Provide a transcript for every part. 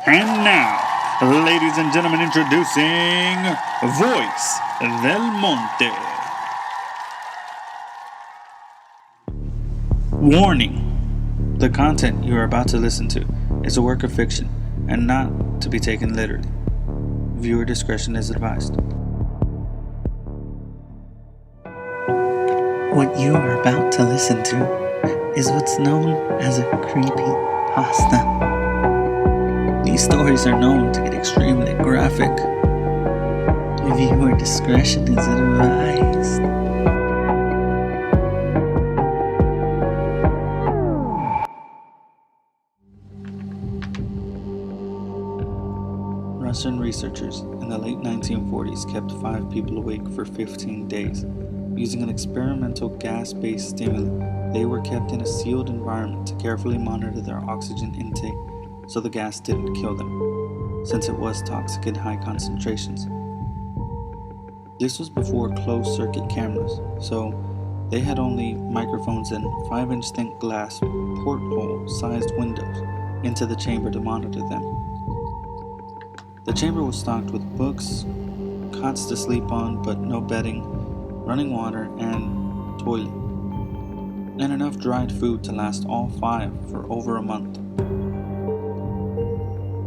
And now, ladies and gentlemen, introducing Voice del Monte. Warning. The content you are about to listen to is a work of fiction and not to be taken literally. Viewer discretion is advised. What you are about to listen to is what's known as a CreepyPasta. These stories are known to get extremely graphic. Viewer discretion is advised. Russian researchers in the late 1940s kept 5 people awake for 15 days. Using an experimental gas-based stimulant, they were kept in a sealed environment to carefully monitor their oxygen intake so the gas didn't kill them, since it was toxic in high concentrations. This was before closed-circuit cameras, so they had only microphones and 5-inch thick glass porthole-sized windows into the chamber to monitor them. The chamber was stocked with books, cots to sleep on but no bedding, running water, and toilet, and enough dried food to last all 5 for over a month.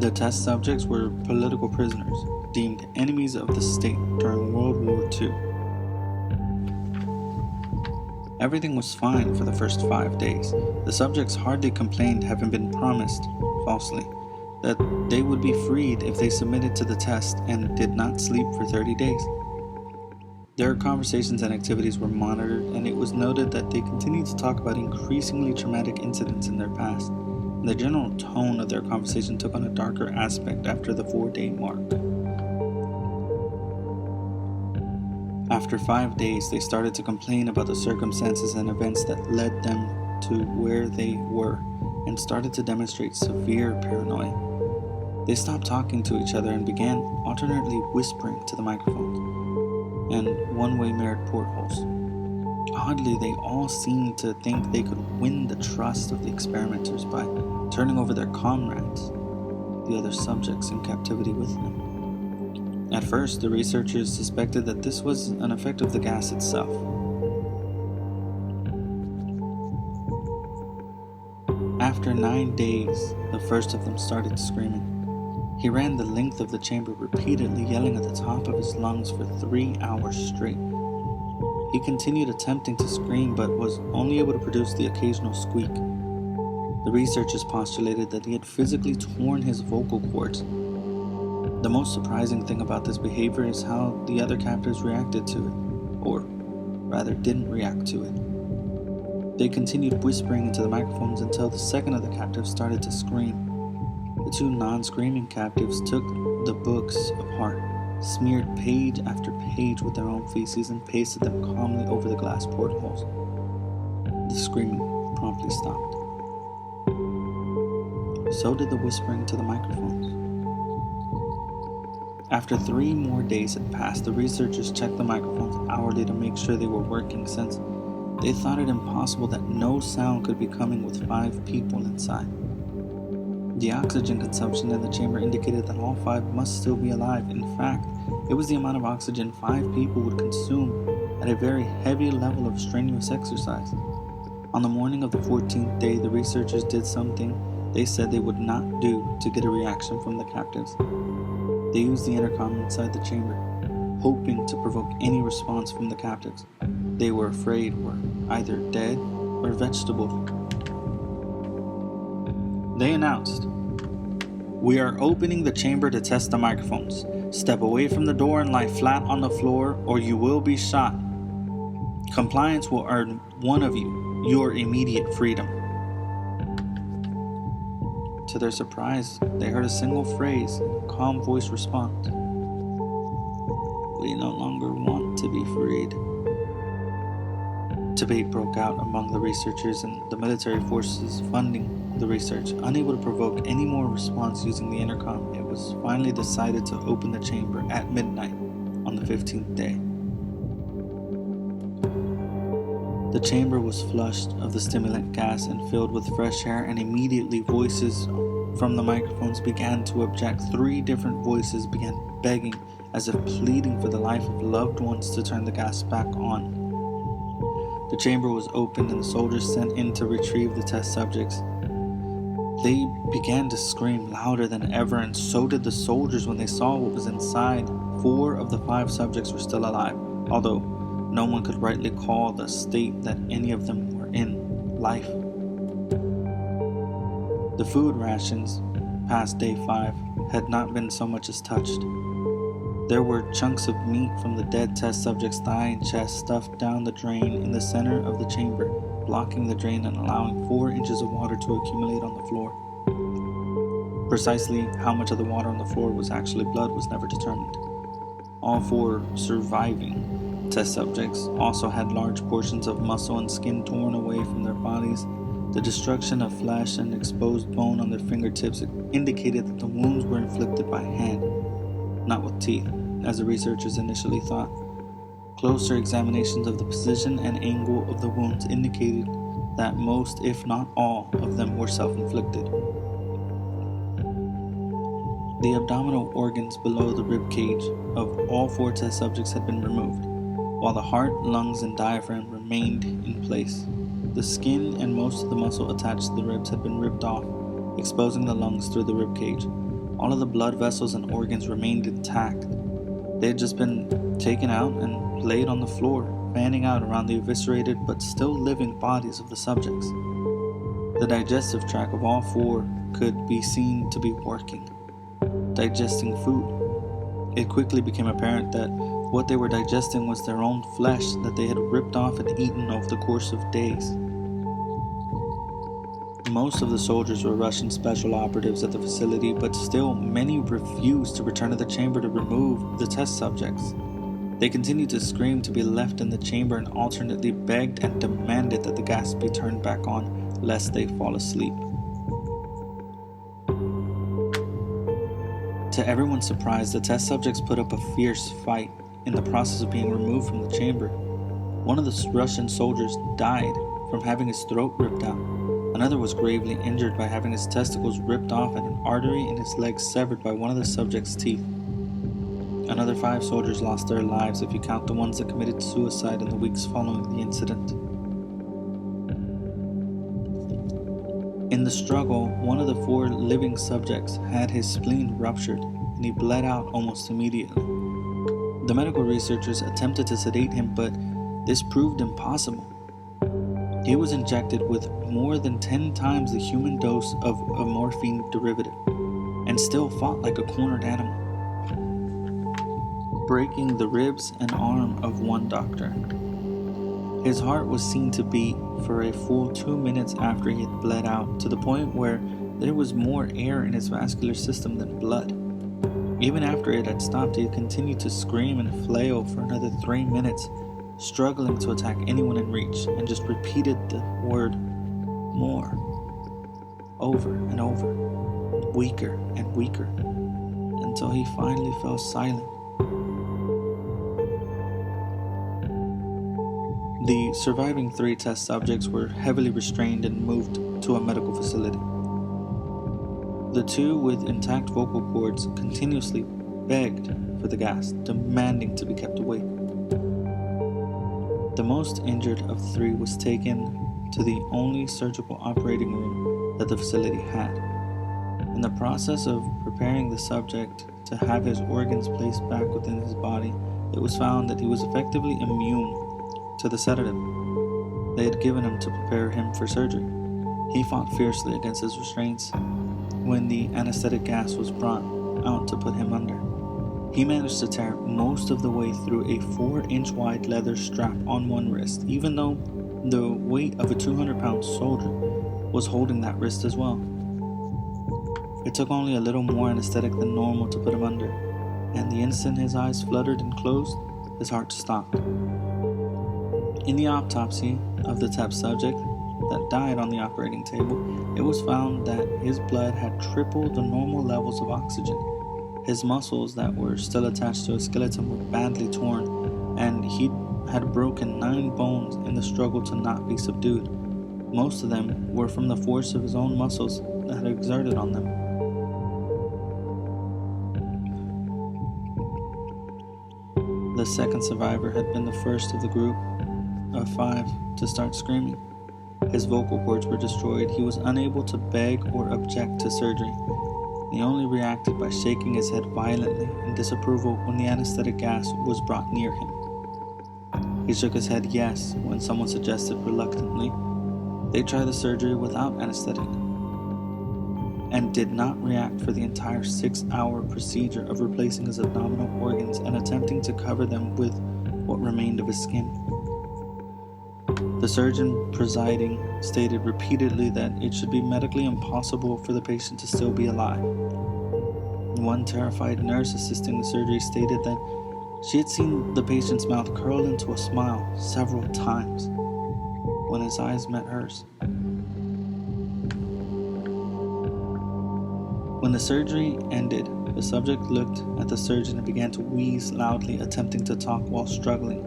The test subjects were political prisoners, deemed enemies of the state during World War II. Everything was fine for the first 5 days. The subjects hardly complained, having been promised, falsely, that they would be freed if they submitted to the test and did not sleep for 30 days. Their conversations and activities were monitored, and it was noted that they continued to talk about increasingly traumatic incidents in their past, and the general tone of their conversation took on a darker aspect after the 4-day mark. After 5 days, they started to complain about the circumstances and events that led them to where they were, and started to demonstrate severe paranoia. They stopped talking to each other and began alternately whispering to the microphones and one-way mirrored portholes. Oddly, they all seemed to think they could win the trust of the experimenters by turning over their comrades, the other subjects in captivity with them. At first, the researchers suspected that this was an effect of the gas itself. After 9 days, the first of them started screaming. He ran the length of the chamber repeatedly, yelling at the top of his lungs for 3 hours straight. He continued attempting to scream, but was only able to produce the occasional squeak. The researchers postulated that he had physically torn his vocal cords. The most surprising thing about this behavior is how the other captives reacted to it, or rather didn't react to it. They continued whispering into the microphones until the second of the captives started to scream. The 2 non-screaming captives took the books apart, smeared page after page with their own feces, and pasted them calmly over the glass portholes. The screaming promptly stopped. So did the whispering to the microphones. After 3 more days had passed, the researchers checked the microphones hourly to make sure they were working, since they thought it impossible that no sound could be coming with 5 people inside. The oxygen consumption in the chamber indicated that all 5 must still be alive. In fact, it was the amount of oxygen 5 people would consume at a very heavy level of strenuous exercise. On the morning of the 14th day, the researchers did something they said they would not do to get a reaction from the captives. They used the intercom inside the chamber, hoping to provoke any response from the captives they were afraid were either dead or vegetable. They announced, "We are opening the chamber to test the microphones. Step away from the door and lie flat on the floor, or you will be shot. Compliance will earn one of you your immediate freedom." To their surprise, they heard a single phrase in a calm voice respond, "We no longer want to be freed." Debate broke out among the researchers and the military forces funding the research. Unable to provoke any more response using the intercom, it was finally decided to open the chamber at midnight on the 15th day. The chamber was flushed of the stimulant gas and filled with fresh air, and immediately voices from the microphones began to object. 3 different voices began begging, as if pleading for the life of loved ones, to turn the gas back on. The chamber was opened and the soldiers sent in to retrieve the test subjects. They began to scream louder than ever, and so did the soldiers when they saw what was inside. 4 of the 5 subjects were still alive, although no one could rightly call the state that any of them were in life. The food rations, past day 5, had not been so much as touched. There were chunks of meat from the dead test subject's thigh and chest stuffed down the drain in the center of the chamber, blocking the drain and allowing 4 inches of water to accumulate on the floor. Precisely how much of the water on the floor was actually blood was never determined. All 4 surviving test subjects also had large portions of muscle and skin torn away from their bodies. The destruction of flesh and exposed bone on their fingertips indicated that the wounds were inflicted by hand, not with teeth, as the researchers initially thought. Closer examinations of the position and angle of the wounds indicated that most, if not all, of them were self-inflicted. The abdominal organs below the rib cage of all 4 test subjects had been removed, while the heart, lungs, and diaphragm remained in place. The skin and most of the muscle attached to the ribs had been ripped off, exposing the lungs through the rib cage. All of the blood vessels and organs remained intact. They had just been taken out and laid on the floor, fanning out around the eviscerated but still living bodies of the subjects. The digestive tract of all 4 could be seen to be working, digesting food. It quickly became apparent that what they were digesting was their own flesh that they had ripped off and eaten over the course of days. Most of the soldiers were Russian special operatives at the facility, but still many refused to return to the chamber to remove the test subjects. They continued to scream to be left in the chamber and alternately begged and demanded that the gas be turned back on, lest they fall asleep. To everyone's surprise, the test subjects put up a fierce fight in the process of being removed from the chamber. One of the Russian soldiers died from having his throat ripped out. Another was gravely injured by having his testicles ripped off and an artery in his leg severed by one of the subject's teeth. Another 5 soldiers lost their lives if you count the ones that committed suicide in the weeks following the incident. In the struggle, one of the 4 living subjects had his spleen ruptured and he bled out almost immediately. The medical researchers attempted to sedate him, but this proved impossible. He was injected with more than 10 times the human dose of a morphine derivative and still fought like a cornered animal, breaking the ribs and arm of one doctor. His heart was seen to beat for a full 2 minutes after he had bled out, to the point where there was more air in his vascular system than blood. Even after it had stopped, he continued to scream and flail for another 3 minutes, struggling to attack anyone in reach, and just repeated the word "more" over and over, weaker and weaker, until he finally fell silent. The surviving 3 test subjects were heavily restrained and moved to a medical facility. The 2 with intact vocal cords continuously begged for the gas, demanding to be kept awake. The most injured of the 3 was taken to the only surgical operating room that the facility had. In the process of preparing the subject to have his organs placed back within his body, it was found that he was effectively immune to the sedative they had given him to prepare him for surgery. He fought fiercely against his restraints when the anesthetic gas was brought out to put him under. He managed to tear most of the way through a 4-inch wide leather strap on one wrist, even though the weight of a 200-pound soldier was holding that wrist as well. It took only a little more anesthetic than normal to put him under, and the instant his eyes fluttered and closed, his heart stopped. In the autopsy of the test subject that died on the operating table, it was found that his blood had tripled the normal levels of oxygen. His muscles that were still attached to his skeleton were badly torn, and he had broken 9 bones in the struggle to not be subdued. Most of them were from the force of his own muscles that had exerted on them. The second survivor had been the first of the group of 5 to start screaming. His vocal cords were destroyed. He was unable to beg or object to surgery. He only reacted by shaking his head violently in disapproval when the anesthetic gas was brought near him. He shook his head yes when someone suggested reluctantly they try the surgery without anesthetic, and did not react for the entire 6-hour procedure of replacing his abdominal organs and attempting to cover them with what remained of his skin. The surgeon presiding stated repeatedly that it should be medically impossible for the patient to still be alive. One terrified nurse assisting the surgery stated that she had seen the patient's mouth curl into a smile several times when his eyes met hers. When the surgery ended, the subject looked at the surgeon and began to wheeze loudly, attempting to talk while struggling.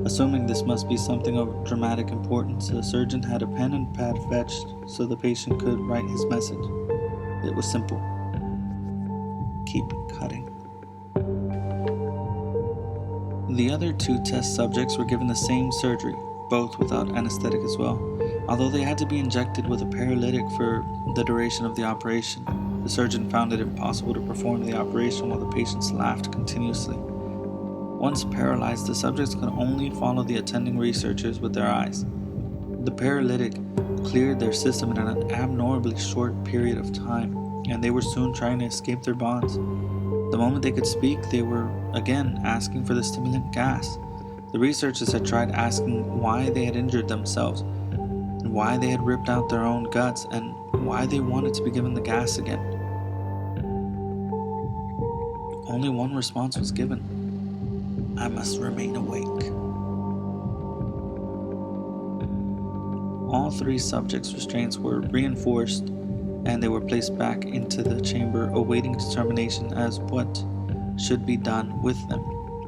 Assuming this must be something of dramatic importance, the surgeon had a pen and pad fetched so the patient could write his message. It was simple. Keep cutting. The other 2 test subjects were given the same surgery, both without anesthetic as well. Although they had to be injected with a paralytic for the duration of the operation, the surgeon found it impossible to perform the operation while the patients laughed continuously. Once paralyzed, the subjects could only follow the attending researchers with their eyes. The paralytic cleared their system in an abnormally short period of time, and they were soon trying to escape their bonds. The moment they could speak, they were again asking for the stimulant gas. The researchers had tried asking why they had injured themselves, and why they had ripped out their own guts, and why they wanted to be given the gas again. Only one response was given: I must remain awake. All 3 subjects' restraints were reinforced, and they were placed back into the chamber, awaiting determination as what should be done with them.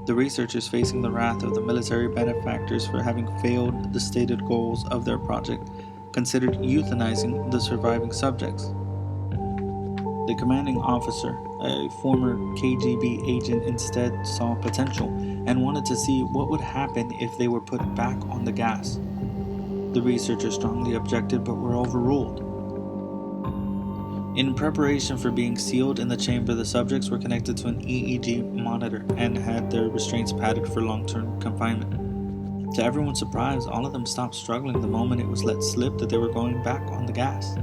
The researchers, facing the wrath of the military benefactors for having failed the stated goals of their project, considered euthanizing the surviving subjects. The commanding officer, a former KGB agent, instead saw potential and wanted to see what would happen if they were put back on the gas. The researchers strongly objected but were overruled. In preparation for being sealed in the chamber, the subjects were connected to an EEG monitor and had their restraints padded for long-term confinement. To everyone's surprise, all of them stopped struggling the moment it was let slip that they were going back on the gas.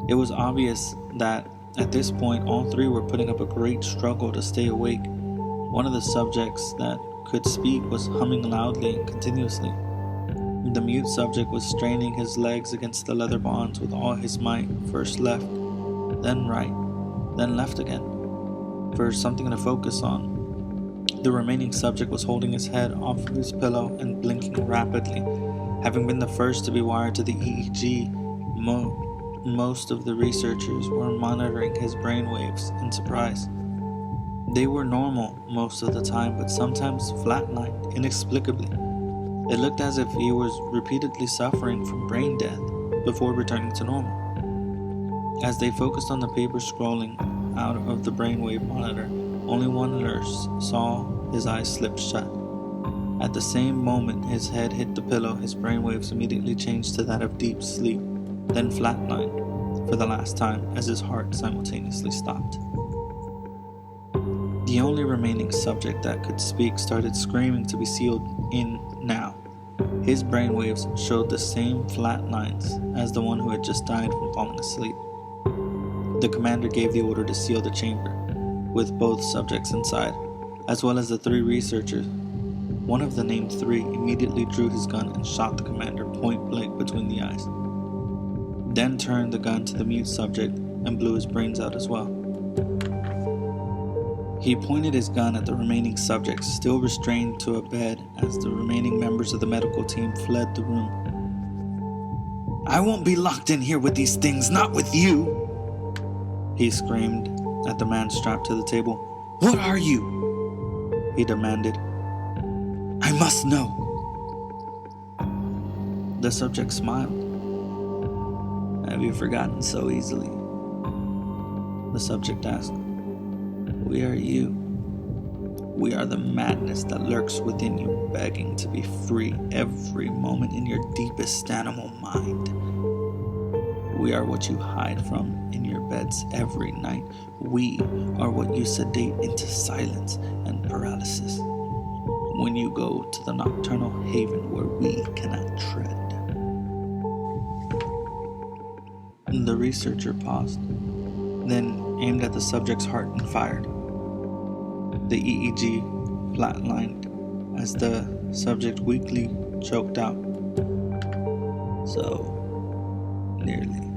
It was obvious that at this point, all 3 were putting up a great struggle to stay awake. One of the subjects that could speak was humming loudly and continuously. The mute subject was straining his legs against the leather bonds with all his might, first left, then right, then left again, for something to focus on. The remaining subject was holding his head off of his pillow and blinking rapidly. Having been the first to be wired to the EEG, most of the researchers were monitoring his brainwaves in surprise. They were normal most of the time, but sometimes flatlined inexplicably. It looked as if he was repeatedly suffering from brain death before returning to normal. As they focused on the paper scrolling out of the brainwave monitor, only one nurse saw his eyes slip shut. At the same moment his head hit the pillow, his brainwaves immediately changed to that of deep sleep, then flatlined for the last time as his heart simultaneously stopped. The only remaining subject that could speak started screaming to be sealed in now. His brainwaves showed the same flat lines as the one who had just died from falling asleep. The commander gave the order to seal the chamber, with both subjects inside, as well as the 3 researchers. One of the named 3 immediately drew his gun and shot the commander point blank between the eyes, then turned the gun to the mute subject and blew his brains out as well. He pointed his gun at the remaining subjects, still restrained to a bed, as the remaining members of the medical team fled the room. "I won't be locked in here with these things, not with you!" he screamed at the man strapped to the table. "What are you?" he demanded. "I must know." The subject smiled. "Have you forgotten so easily?" the subject asked. "We are you. We are the madness that lurks within you, begging to be free every moment in your deepest animal mind. We are what you hide from in your beds every night. We are what you sedate into silence and paralysis when you go to the nocturnal haven where we cannot tread. The researcher paused, then aimed at the subject's heart and fired. The EEG flatlined as the subject weakly choked out. So, nearly.